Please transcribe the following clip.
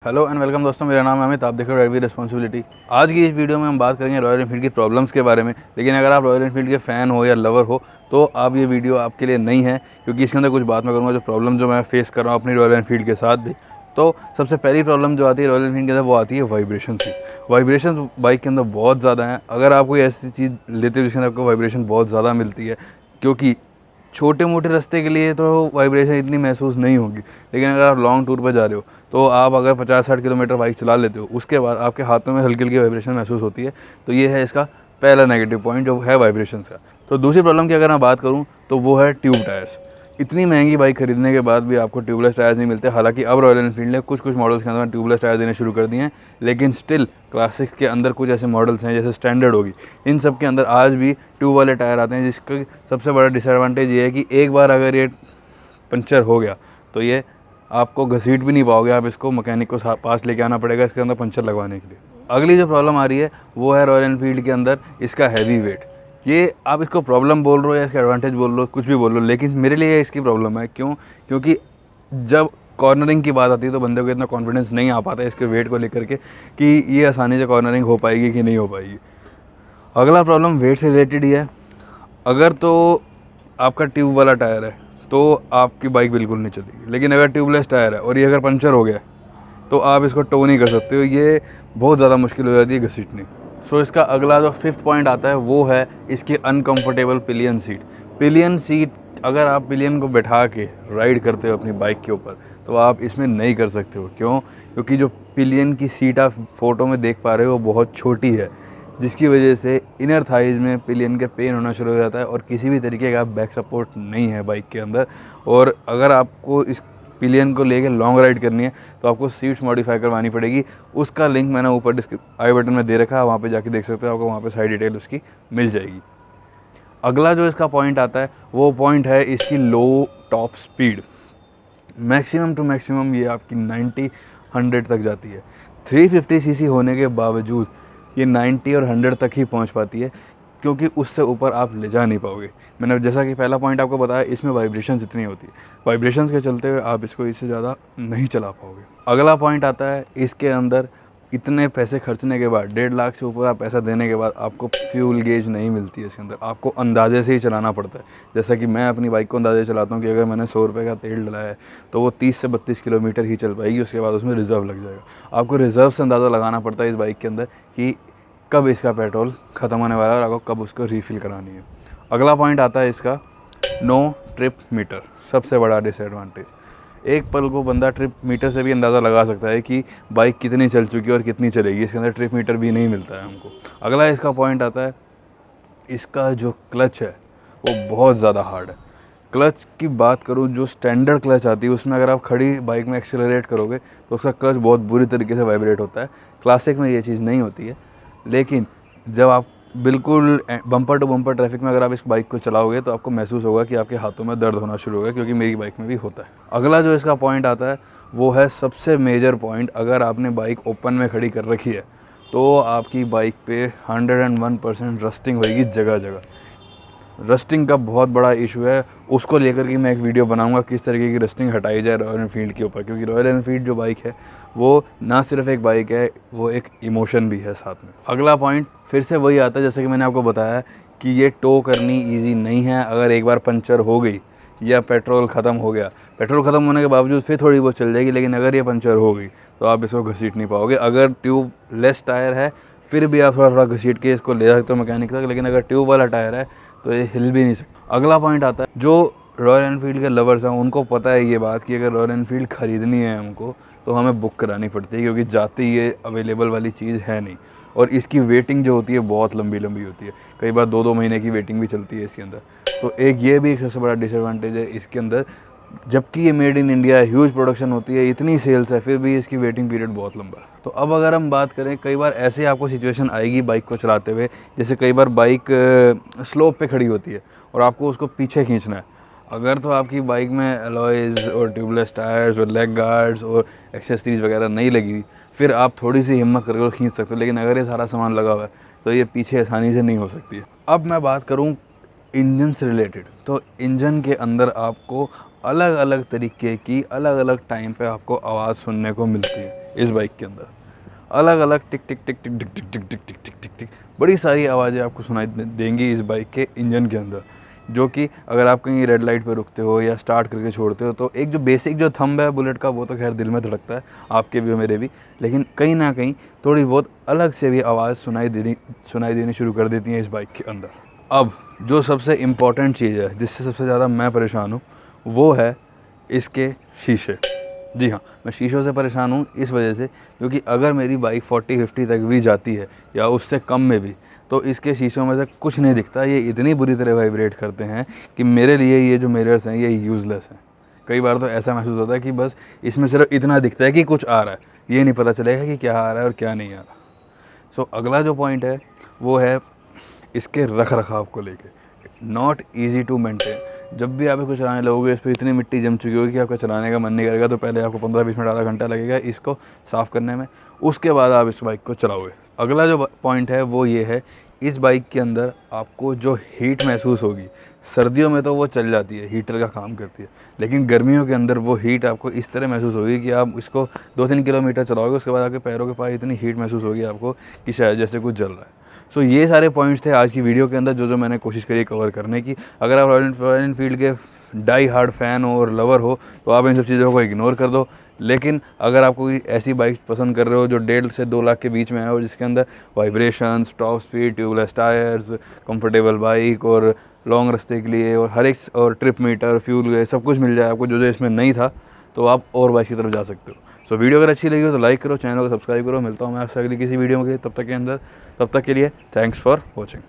Hello and welcome दोस्तों, मेरा नाम है अमित। आप देख रहे हो राइड विद रिस्पॉन्सिबिलिटी। आज की इस वीडियो में हम बात करेंगे रॉयल एनफील्ड की प्रॉब्लम्स के बारे में। लेकिन अगर आप रॉयल एनफील्ड के फ़ैन हो या लवर हो तो आप ये वीडियो आपके लिए नहीं है, क्योंकि इसके अंदर कुछ बात मैं करूँगा जो प्रॉब्लम जो मैं फेस कर रहा हूँ अपनी रॉयल एनफील्ड के साथ भी। तो सबसे पहली प्रॉब्लम जो आती है रॉयल एनफील्ड के अंदर वो आती है वाइब्रेशन की। वाइब्रेशन बाइक के अंदर बहुत ज़्यादा है। अगर आप कोई ऐसी चीज़ लेते हो जिसके अंदर आपको वाइब्रेशन बहुत ज़्यादा मिलती है, क्योंकि छोटे मोटे रास्ते के लिए तो वाइब्रेशन इतनी महसूस नहीं होगी, लेकिन अगर आप लॉन्ग टूर पर जा रहे हो तो आप अगर 50-60 किलोमीटर बाइक चला लेते हो, उसके बाद आपके हाथों में हल्की हल्की वाइब्रेशन महसूस होती है। तो ये है इसका पहला नेगेटिव पॉइंट जो है वाइब्रेशन का। तो दूसरी प्रॉब्लम की अगर मैं बात करूँ तो वो है ट्यूब टायर्स। इतनी महंगी बाइक खरीदने के बाद भी आपको ट्यूबलेस टायर्स नहीं मिलते। हालांकि अब रॉयल एनफील्ड ने कुछ मॉडल्स के अंदर ट्यूबलेस टायर देने शुरू कर दिए हैं, लेकिन स्टिल क्लासिक्स के अंदर कुछ ऐसे मॉडल्स हैं जैसे स्टैंडर्ड होगी, इन सब के अंदर आज भी ट्यूब वाले टायर आते हैं। जिसका सबसे बड़ा डिसएडवांटेज ये है कि एक बार अगर ये पंचर हो गया तो ये आपको घसीट भी नहीं पाओगे, आप इसको मैकेनिक को पास लेके आना पड़ेगा इसके अंदर पंचर लगवाने के लिए। अगली जो प्रॉब्लम आ रही है वो है रॉयल एनफील्ड के अंदर इसका हैवी वेट। ये आप इसको प्रॉब्लम बोल रहे हो या इसका एडवांटेज बोल रहे हो, कुछ भी बोल रहे हो, लेकिन मेरे लिए इसकी प्रॉब्लम है। क्यों? क्योंकि जब कॉर्नरिंग की बात आती है तो बंदे को इतना कॉन्फिडेंस नहीं आ पाता है इसके वेट को लेकर के कि ये आसानी से कॉर्नरिंग हो पाएगी कि नहीं हो पाएगी। अगला प्रॉब्लम वेट से रिलेटेड ही है। अगर तो आपका ट्यूब वाला टायर है तो आपकी बाइक बिल्कुल नहीं चलेगी, लेकिन अगर ट्यूबलेस टायर है और ये अगर पंचर हो गया तो आप इसको टो नहीं कर सकते हो। ये बहुत ज़्यादा मुश्किल हो जाती है घसीटनी। सो इसका अगला जो फिफ्थ पॉइंट आता है वो है इसकी uncomfortable pillion seat. Pillion seat, अगर आप पिलियन को बैठा के राइड करते हो अपनी बाइक के ऊपर तो आप इसमें नहीं कर सकते हो। क्यों? क्योंकि जो पिलियन की सीट आप फोटो में देख पा रहे हो वो बहुत छोटी है, जिसकी वजह से इनर थाइज में पिलियन के पेन होना शुरू हो जाता है और किसी भी तरीके का बैक सपोर्ट नहीं है बाइक के अंदर। और अगर आपको इस पिलियन को लेके लॉन्ग राइड करनी है तो आपको सीट्स मॉडिफाई करवानी पड़ेगी। उसका लिंक मैंने ऊपर आई बटन में दे रखा है, वहाँ पे जाके देख सकते हो, आपको वहाँ पे सारी डिटेल उसकी मिल जाएगी। अगला जो इसका पॉइंट आता है वो पॉइंट है इसकी low top speed. Maximum to maximum ये आपकी 90-100 तक जाती है। 350 सीसी होने के बावजूद ये 90 और 100 तक ही पहुंच पाती है, क्योंकि उससे ऊपर आप ले जा नहीं पाओगे। मैंने जैसा कि पहला पॉइंट आपको बताया, इसमें वाइब्रेशंस इतनी होती है, वाइब्रेशंस के चलते हुए आप इसको इससे ज़्यादा नहीं चला पाओगे। अगला पॉइंट आता है इसके अंदर इतने पैसे खर्चने के बाद, 1.5 लाख से ऊपर आप पैसा देने के बाद आपको फ्यूल गेज नहीं मिलती है इसके अंदर। आपको अंदाजे से ही चलाना पड़ता है। जैसा कि मैं अपनी बाइक को अंदाजे चलाता हूँ कि अगर मैंने 100 रुपये का तेल डलाया है तो वो 30 से 32 किलोमीटर ही चल पाएगी, उसके बाद उसमें रिज़र्व लग जाएगा। आपको रिज़र्व से अंदाज़ा लगाना पड़ता है इस बाइक के अंदर कि कब इसका पेट्रोल ख़त्म होने वाला है और आपको कब उसको रीफ़िल करानी है। अगला पॉइंट आता है इसका नो ट्रिप मीटर। सबसे बड़ा डिसएडवांटेज, एक पल को बंदा ट्रिप मीटर से भी अंदाज़ा लगा सकता है कि बाइक कितनी चल चुकी है और कितनी चलेगी, इसके अंदर ट्रिप मीटर भी नहीं मिलता है हमको। अगला इसका पॉइंट आता है इसका जो क्लच है वो बहुत ज़्यादा हार्ड है। क्लच की बात करूँ, जो स्टैंडर्ड क्लच आती है उसमें अगर आप खड़ी बाइक में एक्सेलरेट करोगे तो उसका क्लच बहुत बुरी तरीके से वाइब्रेट होता है। क्लासिक में ये चीज़ नहीं होती है, लेकिन जब आप बिल्कुल बम्पर टू बम्पर ट्रैफिक में अगर आप इस बाइक को चलाओगे तो आपको महसूस होगा कि आपके हाथों में दर्द होना शुरू होगा, क्योंकि मेरी बाइक में भी होता है। अगला जो इसका पॉइंट आता है वो है सबसे मेजर पॉइंट। अगर आपने बाइक ओपन में खड़ी कर रखी है तो आपकी बाइक पे 101% रस्टिंग होगी जगह जगह। रस्टिंग का बहुत बड़ा इशू है, उसको लेकर के मैं एक वीडियो बनाऊंगा किस तरीके की रस्टिंग हटाई जाए रॉयल एनफील्ड के ऊपर, क्योंकि रॉयल एनफील्ड जो बाइक है वो ना सिर्फ एक बाइक है, वो एक इमोशन भी है साथ में। अगला पॉइंट फिर से वही आता है जैसे कि मैंने आपको बताया कि ये टो करनी ईजी नहीं है। अगर एक बार पंचर हो गई या पेट्रोल ख़त्म हो गया, पेट्रोल ख़त्म होने के बावजूद फिर थोड़ी बहुत चल जाएगी, लेकिन अगर ये पंचर हो गई तो आप इसको घसीट नहीं पाओगे। अगर ट्यूब लेस टायर है फिर भी आप थोड़ा थोड़ा घसीट के इसको ले सकते हो मैकेनिक तक, लेकिन अगर ट्यूब वाला टायर है तो ये हिल भी नहीं सकता। अगला पॉइंट आता है जो रॉयल एनफील्ड के लवर्स हैं उनको पता है ये बात कि अगर रॉयल एनफील्ड ख़रीदनी है हमको तो हमें बुक करानी पड़ती है, क्योंकि जाते ही ये अवेलेबल वाली चीज़ है नहीं। और इसकी वेटिंग जो होती है बहुत लंबी लंबी होती है, कई बार 2-2 महीने की वेटिंग भी चलती है इसके अंदर। तो ये भी एक सबसे बड़ा डिसएडवांटेज है इसके अंदर। जबकि ये मेड इन इंडिया है, ह्यूज प्रोडक्शन होती है, इतनी सेल्स है, फिर भी इसकी वेटिंग पीरियड बहुत लंबा है। तो अब अगर हम बात करें, कई बार ऐसे आपको सिचुएशन आएगी बाइक को चलाते हुए, जैसे कई बार बाइक स्लोप पे खड़ी होती है और आपको उसको पीछे खींचना है। अगर तो आपकी बाइक में अलॉयज़ और ट्यूबलेस टायर्स और लेग गार्ड्स और एक्सेसरीज वगैरह नहीं लगी, फिर आप थोड़ी सी हिम्मत करके खींच सकते हो, लेकिन अगर ये सारा सामान लगा हुआ है तो ये पीछे आसानी से नहीं हो सकती है। अब मैं बात करूँ इंजन से रिलेटेड, तो इंजन के अंदर आपको अलग अलग तरीके की अलग अलग टाइम पे आपको आवाज़ सुनने को मिलती है। इस बाइक के अंदर अलग अलग टिक टिक टिक टिक टिक टिक टिक टिक टिक टिक टिक टिक बड़ी सारी आवाज़ें आपको सुनाई देंगी इस बाइक के इंजन के अंदर, जो कि अगर आप कहीं रेड लाइट पे रुकते हो या स्टार्ट करके छोड़ते हो तो एक जो बेसिक जो थंब है बुलेट का वो तो खैर दिल में धड़कता है, आपके भी मेरे भी, लेकिन कहीं ना कहीं थोड़ी बहुत अलग से भी आवाज़ सुनाई देनी शुरू कर देती है इस बाइक के अंदर। अब जो सबसे इम्पॉर्टेंट चीज़ है जिससे सबसे ज़्यादा मैं परेशान हूँ वो है इसके शीशे। जी हाँ, मैं शीशों से परेशान हूँ इस वजह से क्योंकि अगर मेरी बाइक 40-50 तक भी जाती है या उससे कम में भी तो इसके शीशों में से कुछ नहीं दिखता। ये इतनी बुरी तरह वाइब्रेट करते हैं कि मेरे लिए ये जो मिरर्स हैं ये यूज़लेस हैं। कई बार तो ऐसा महसूस होता है कि बस इसमें सिर्फ इतना दिखता है कि कुछ आ रहा है, ये नहीं पता चलेगा कि क्या आ रहा है और क्या नहीं आ रहा। सो अगला जो पॉइंट है वो है इसके रख रखाव को लेके। Not easy to maintain. जब भी आप इसको चलाने लगोगे इस पर इतनी मिट्टी जम चुकी होगी कि आपका चलाने का मन नहीं करेगा, तो पहले आपको 15-20 मिनट आधा घंटा लगेगा इसको साफ़ करने में, उसके बाद आप इस बाइक को चलाओगे। अगला जो पॉइंट है वो ये है, इस बाइक के अंदर आपको जो हीट महसूस होगी, सर्दियों में तो वो चल जाती है, हीटर का काम करती है, लेकिन गर्मियों के अंदर वो हीट आपको इस तरह महसूस होगी कि आप इसको 2-3 किलोमीटर चलाओगे उसके बाद आपके पैरों के पास इतनी हीट महसूस होगी आपको कि शायद जैसे कुछ जल रहा है। सो ये सारे पॉइंट्स थे आज की वीडियो के अंदर जो मैंने कोशिश करी कवर करने की। अगर आप रॉयल एनफील्ड के डाई हार्ड फ़ैन हो और लवर हो तो आप इन सब चीज़ों को इग्नोर कर दो, लेकिन अगर आप कोई ऐसी बाइक पसंद कर रहे हो जो 1.5 से 2 लाख के बीच में है और जिसके अंदर vibrations, top speed, tubeless tyres, comfortable bike और लॉन्ग रास्ते के लिए और हर एक और ट्रिप मीटर, फ्यूल, सब कुछ मिल जाए आपको जो इसमें नहीं था, तो आप और बाइक की तरफ जा सकते हो। सो वीडियो अगर अच्छी लगी हो तो लाइक करो, चैनल को सब्सक्राइब करो। मिलता हूँ मैं आपसे अगली किसी वीडियो में, तब तक के लिए थैंक्स फॉर वॉचिंग।